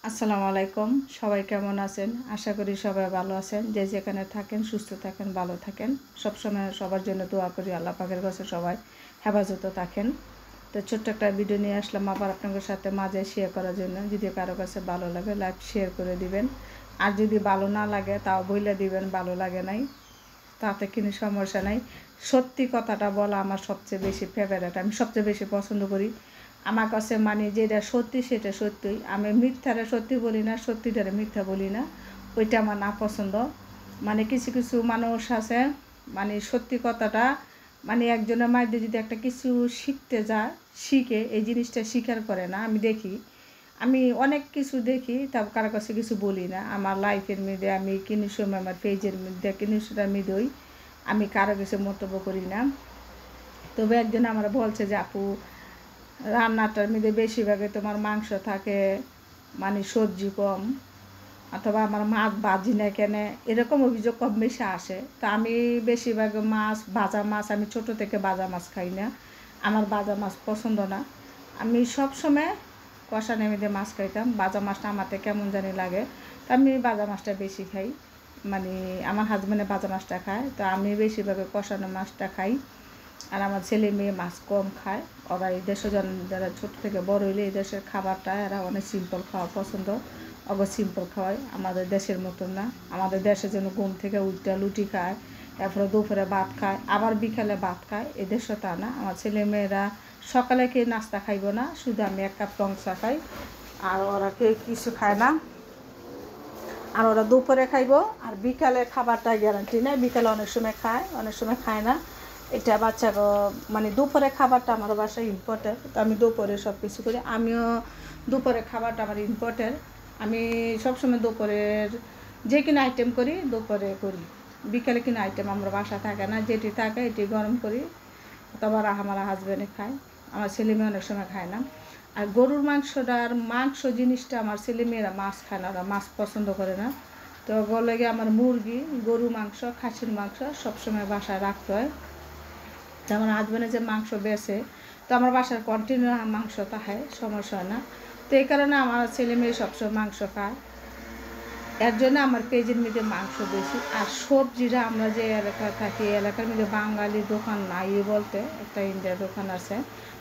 আসসালামু আলাইকুম। সবাই কেমন আছেন? আশা করি সবাই ভালো আছেন। যে যেখানে থাকেন সুস্থ থাকেন, ভালো থাকেন। সবসময় সবার জন্য দোয়া করি আল্লাহ পাকের কাছে সবাই হেফাজতে থাকেন। তো ছোট্ট একটা ভিডিও নিয়ে আসলাম আবার আপনাদের সাথে মাঝে শেয়ার করার জন্য। যদি কারো কাছে ভালো লাগে লাইক শেয়ার করে দিবেন, আর যদি ভালো না লাগে তাও বইলে দিবেন ভালো লাগে নাই, তাতে কোনো সমস্যা নাই। সত্যি কথাটা বলা আমার সবচেয়ে বেশি ফেভারিট, আমি সবচেয়ে বেশি পছন্দ করি। আমার কাছে মানে যেটা সত্যি সেটা সত্যিই, আমি মিথ্যাটা সত্যি বলি না, সত্যিটারে মিথ্যা বলি না, ওইটা আমার না পছন্দ। মানে কিছু কিছু মানুষ আছে মানে সত্যি কথাটা মানে একজনের মাধ্যমে যদি একটা কিছু শিখতে যায়, শিখে এই জিনিসটা স্বীকার করে না। আমি দেখি, আমি অনেক কিছু দেখি, তার কারো কাছে কিছু বলি না। আমার লাইফের মধ্যে আমি কিনি সময় আমার পেজের মধ্যে কিনি সেটার মধ্যেই আমি কারো কিছু মন্তব্য করি না। তবে একজন আমার বলছে যে আপু রান্নাটার মধ্যে বেশিরভাগে তোমার মাংস থাকে, মানে সবজি কম, অথবা আমার মাছ ভাজি না কেন, এরকম অভিযোগ কম বেশি আসে। তো আমি বেশিরভাগ মাছ, ভাজা মাছ, আমি ছোট থেকে ভাজা মাছ খাই না, আমার ভাজা মাছ পছন্দ না। আমি সবসময় কষানোর মধ্যে মাছ খাইতাম, ভাজা মাছটা আমাতে কেমন জানি লাগে, তো আমি ভাজা মাছটা বেশি খাই। মানে আমার হাজব্যান্ডে ভাজা মাছটা খায়, তো আমি বেশিরভাগ কষানো মাছটা খাই। আর আমার ছেলে মেয়ে মাছ কম খায়। ওরা এই দেশে যারা ছোটো থেকে বড় হইলে এই দেশের খাবারটা এরা অনেক সিম্পল খাওয়া পছন্দ, অগর সিম্পল খাওয়ায়, আমাদের দেশের মতন না। আমাদের দেশে যেন ঘুম থেকে উঠটা লুটি খায়, তারপরে দুপুরে ভাত খায়, আবার বিকালে ভাত খায়। এই দেশে তা না। আমার ছেলে মেয়েরা সকালে খেয়ে নাস্তা খাইব না, শুধু আমি এক কাপ রং চা খাই, আর ওরা কেউ কিছু খায় না। আর ওরা দুপুরে খাইব, আর বিকালে খাবারটা গ্যারান্টি নেই, বিকালে অনেক সময় খায় অনেক সময় খায় না। এটা বাচ্চাকে মানে দুপুরে খাবারটা আমার বাসায় ইম্পর্টেন্ট, তো আমি দুপুরে সব কিছু করি। আমিও দুপুরে খাবারটা আমার ইম্পর্টেন্ট। আমি সবসময় দুপুরের যে কোনো আইটেম করি দুপুরে করি, বিকালে কোনো আইটেম আমার বাসা থাকে না, যেটি থাকে এটি গরম করি, অথবা আমার হাজব্যান্ডে খায়, আমার ছেলে মেয়ে অনেক সময় খায় না। আর গরুর মাংসটার মাংস জিনিসটা আমার ছেলে মেয়েরা মাছ খায় না, ওরা মাছ পছন্দ করে না। তো বলে গিয়ে আমার মুরগি, গরু মাংস, খাসির মাংস সবসময় বাসায় রাখতে হয়। তো আমার হাজব্যান্ডে যে মাংস বেছে, তো আমার বাসার কন্টিনিউ মাংস থাকে, সমস্যা হয় না। তো এই কারণে আমার ছেলে মেয়ে সবসময় মাংস খায়, এর জন্য আমার পেজের মধ্যে মাংস বেশি। আর সবজিটা আমরা যে এলাকায় থাকি, এলাকার মধ্যে বাঙালি দোকান নাই বলতে, একটা ইন্ডিয়ার দোকান আছে,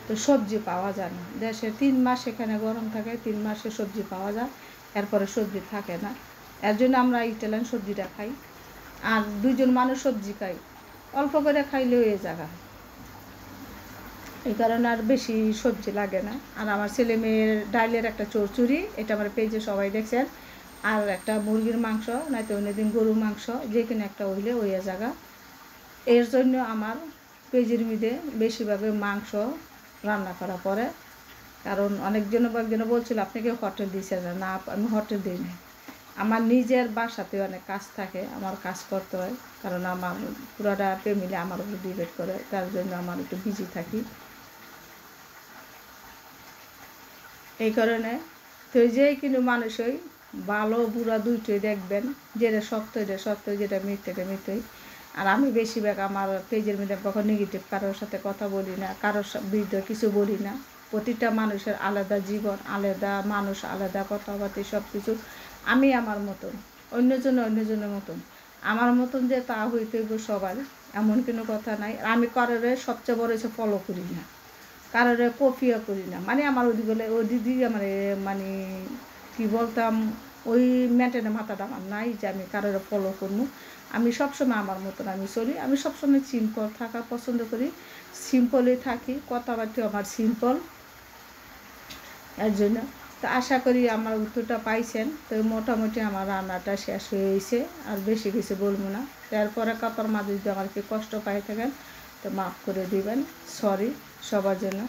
তো সবজি পাওয়া যায় না। দেশে 3 মাস এখানে গরম থাকে, 3 মাসে সবজি পাওয়া যায়, এরপরে সবজি থাকে না। এর জন্য আমরা ইটালিয়ান সবজিটা খাই। আর 2জন মানুষ সবজি খাই, অল্প করে খাইলেও এই জায়গা, এই কারণে আর বেশি সবজি লাগে না। আর আমার ছেলে মেয়ের ডাইলের একটা চচ্চড়ি, এটা আমার পেজে সবাই দেখছেন। আর একটা মুরগির মাংস, নয়তো অন্যদিন গরুর মাংস, যে কোনো একটা হইলে ওই জায়গা। এর জন্য আমার পেজের মধ্যে বেশিরভাগে মাংস রান্না করা পড়ে। কারণ অনেকজন বলছিল আপনি কি হোটেল দিয়েছেন না? আমি হোটেল দিই না, আমার নিজের বাসাতে অনেক কাজ থাকে, আমার কাজ করতে হয়। কারণ আমার পুরোটা ফ্যামিলি আমার উপর ডিপেন্ড করে, তার জন্য আমার একটু বিজি থাকি। এই কারণে তো যে কিন্তু মানুষই ভালো বুড়া দুইটাই দেখবেন, যেটা সত্য এটা সত্য, যেটা মিথ্যে এটা মিথ্যেই। আর আমি বেশিরভাগ আমার পেজের মধ্যে কখন নেগেটিভ কারোর সাথে কথা বলি না, কারোর বিরুদ্ধে কিছু বলি না। প্রতিটা মানুষের আলাদা জীবন, আলাদা মানুষ, আলাদা কথাবার্তা, সব কিছু। আমি আমার মতন, অন্যজনের মতন, আমার মতন যে তা হইতে হইব সবার, এমন কোনো কথা নাই। আমি কারোর সবচেয়ে বড় হচ্ছে ফলো করি না, কারোর কপিও করি না। মানে আমার ওই দিদি আমার মানে কী বলতাম, ওই মেন্টেনে মাথাটা আমার নাই যে আমি কারোর ফলো করবো। আমি সবসময় আমার মতন আমি চলি, আমি সবসময় সিম্পল থাকা পছন্দ করি, সিম্পলই থাকি, কথাবার্তা আমার সিম্পল। এর জন্য তো আশা করি আমার উত্তরটা পাইছেন। তো মোটামুটি আমার রান্নাটা শেষ হয়ে গেছে, আর বেশি কিছু বলবো না। তারপরে কাপড় মাঝে যদি আমার কি কষ্ট পাই থাকেন তো মাফ করে দিবেন, সরি সবার জন্য।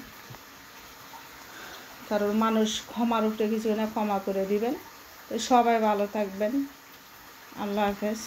কারণ মানুষ ক্ষমার উঠে কিছু না, ক্ষমা করে দিবেন। তো সবাই ভালো থাকবেন, আল্লাহ হাফেজ।